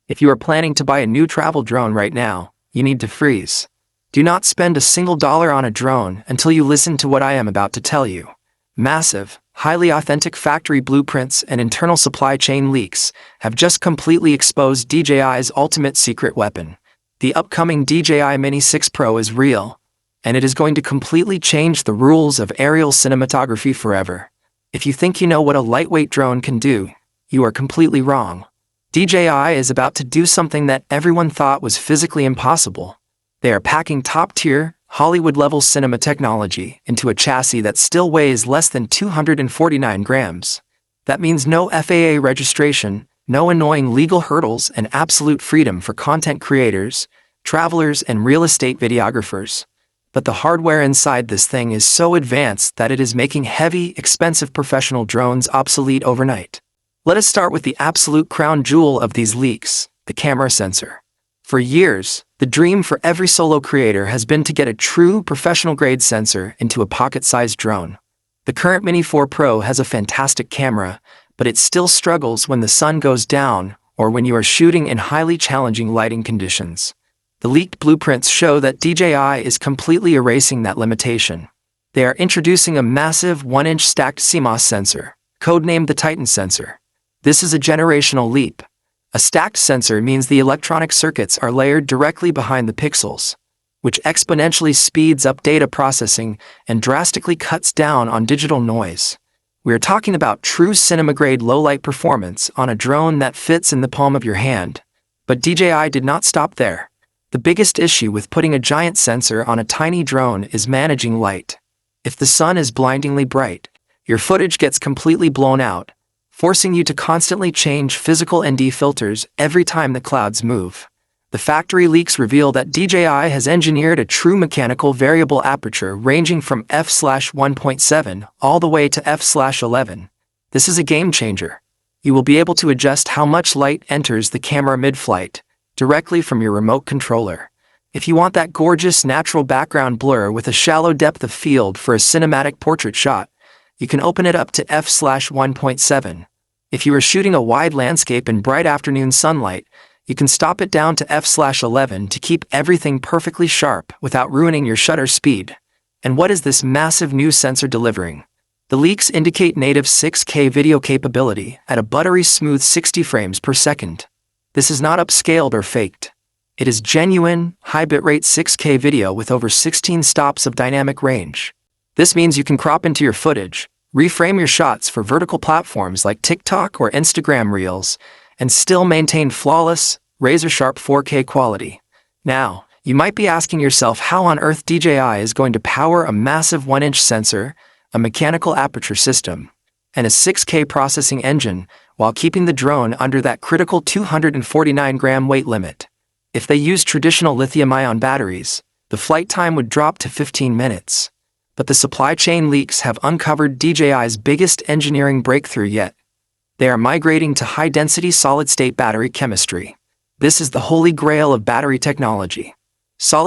If you are planning to buy a new travel drone right now, you need to freeze. Do not spend a single dollar on a drone until you listen to what I am about to tell you. Massive, highly authentic factory blueprints and internal supply chain leaks have just completely exposed DJI's ultimate secret weapon. The upcoming DJI Mini 6 Pro is real, and it is going to completely change the rules of aerial cinematography forever. If you think you know what a lightweight drone can do, you are completely wrong. DJI is about to do something that everyone thought was physically impossible. They are packing top-tier, Hollywood-level cinema technology into a chassis that still weighs less than 249 grams. That means no FAA registration, no annoying legal hurdles, and absolute freedom for content creators, travelers, and real estate videographers. But the hardware inside this thing is so advanced that it is making heavy, expensive professional drones obsolete overnight. Let us start with the absolute crown jewel of these leaks, the camera sensor. For years, the dream for every solo creator has been to get a true professional-grade sensor into a pocket-sized drone. The current Mini 4 Pro has a fantastic camera, but it still struggles when the sun goes down or when you are shooting in highly challenging lighting conditions. The leaked blueprints show that DJI is completely erasing that limitation. They are introducing a massive 1-inch stacked CMOS sensor, codenamed the Titan sensor. This is a generational leap. A stacked sensor means the electronic circuits are layered directly behind the pixels, which exponentially speeds up data processing and drastically cuts down on digital noise. We are talking about true cinema-grade low-light performance on a drone that fits in the palm of your hand. But DJI did not stop there. The biggest issue with putting a giant sensor on a tiny drone is managing light. If the sun is blindingly bright, your footage gets completely blown out, forcing you to constantly change physical ND filters every time the clouds move. The factory leaks reveal that DJI has engineered a true mechanical variable aperture ranging from f/1.7 all the way to f/11. This is a game changer. You will be able to adjust how much light enters the camera mid-flight, directly from your remote controller. If you want that gorgeous natural background blur with a shallow depth of field for a cinematic portrait shot, you can open it up to f/1.7. If you are shooting a wide landscape in bright afternoon sunlight, you can stop it down to f/11 to keep everything perfectly sharp without ruining your shutter speed. And what is this massive new sensor delivering? The leaks indicate native 6K video capability at a buttery smooth 60 frames per second. This is not upscaled or faked. It is genuine, high bitrate 6K video with over 16 stops of dynamic range. This means you can crop into your footage, reframe your shots for vertical platforms like TikTok or Instagram Reels, and still maintain flawless, razor-sharp 4K quality. Now, you might be asking yourself how on earth DJI is going to power a massive 1-inch sensor, a mechanical aperture system, and a 6K processing engine while keeping the drone under that critical 249-gram weight limit. If they used traditional lithium-ion batteries, the flight time would drop to 15 minutes. But the supply chain leaks have uncovered DJI's biggest engineering breakthrough yet. They are migrating to high-density solid-state battery chemistry. This is the holy grail of battery technology. Solid